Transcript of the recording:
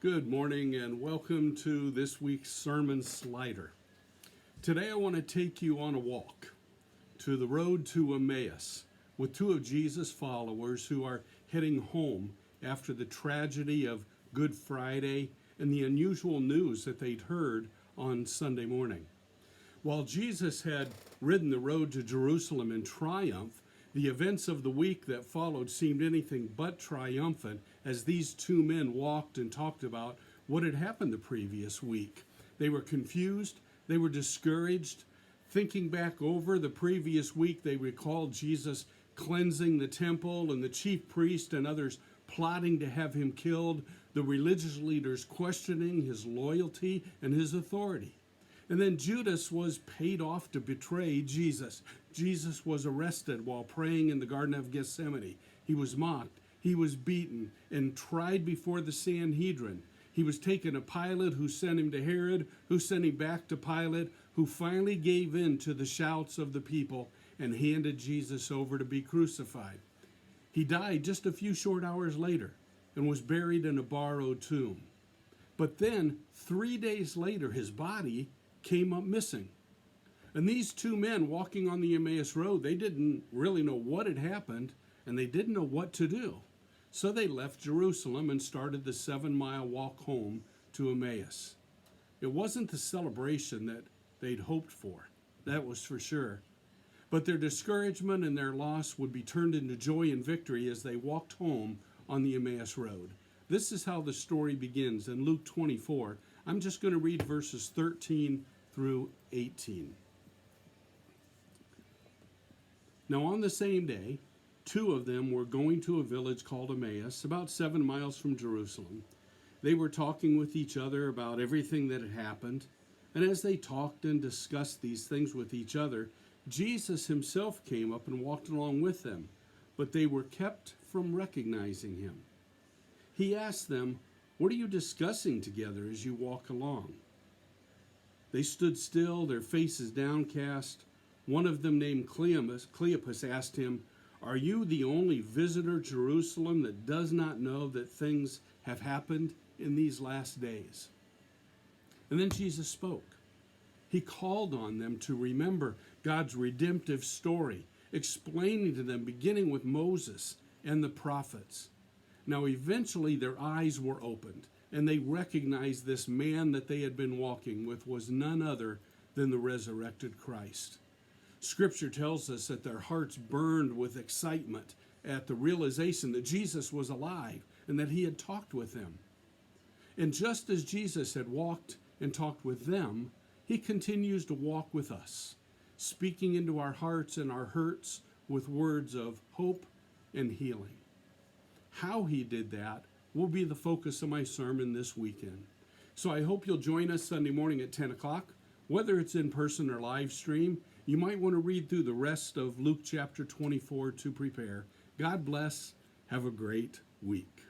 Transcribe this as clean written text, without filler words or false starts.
Good morning and welcome to this week's Sermon Slider. Today I want to take you on a walk to the road to Emmaus with two of Jesus' followers who are heading home after the tragedy of Good Friday and the unusual news that they'd heard on Sunday morning. While Jesus had ridden the road to Jerusalem in triumph, the events of the week that followed seemed anything but triumphant as these two men walked and talked about what had happened the previous week. They were confused, they were discouraged. Thinking back over the previous week, they recalled Jesus cleansing the temple and the chief priest and others plotting to have him killed, the religious leaders questioning his loyalty and his authority. And then Judas was paid off to betray Jesus. Jesus was arrested while praying in the Garden of Gethsemane. He was mocked, he was beaten, and tried before the Sanhedrin. He was taken to Pilate, who sent him to Herod, who sent him back to Pilate, who finally gave in to the shouts of the people and handed Jesus over to be crucified. He died just a few short hours later and was buried in a borrowed tomb. But then, 3 days later, his body came up missing. And these two men walking on the Emmaus Road, they didn't really know what had happened, and they didn't know what to do. So they left Jerusalem and started the 7-mile walk home to Emmaus. It wasn't the celebration that they'd hoped for, that was for sure. But their discouragement and their loss would be turned into joy and victory as they walked home on the Emmaus Road. This is how the story begins in Luke 24. I'm just going to read verses 13 through 18. Now on the same day, two of them were going to a village called Emmaus, about 7 miles from Jerusalem. They were talking with each other about everything that had happened. And as they talked and discussed these things with each other, Jesus himself came up and walked along with them, but they were kept from recognizing him. He asked them, "What are you discussing together as you walk along?" They stood still, their faces downcast. One of them, named Cleopas, asked him, "Are you the only visitor to Jerusalem that does not know that things have happened in these last days?" And then Jesus spoke. He called on them to remember God's redemptive story, explaining to them, beginning with Moses and the prophets. Now, eventually, their eyes were opened, and they recognized this man that they had been walking with was none other than the resurrected Christ. Scripture tells us that their hearts burned with excitement at the realization that Jesus was alive and that he had talked with them. And just as Jesus had walked and talked with them, he continues to walk with us, speaking into our hearts and our hurts with words of hope and healing. How he did that will be the focus of my sermon this weekend. So I hope you'll join us Sunday morning at 10 o'clock. Whether it's in person or live stream, you might want to read through the rest of Luke chapter 24 to prepare. God bless. Have a great week.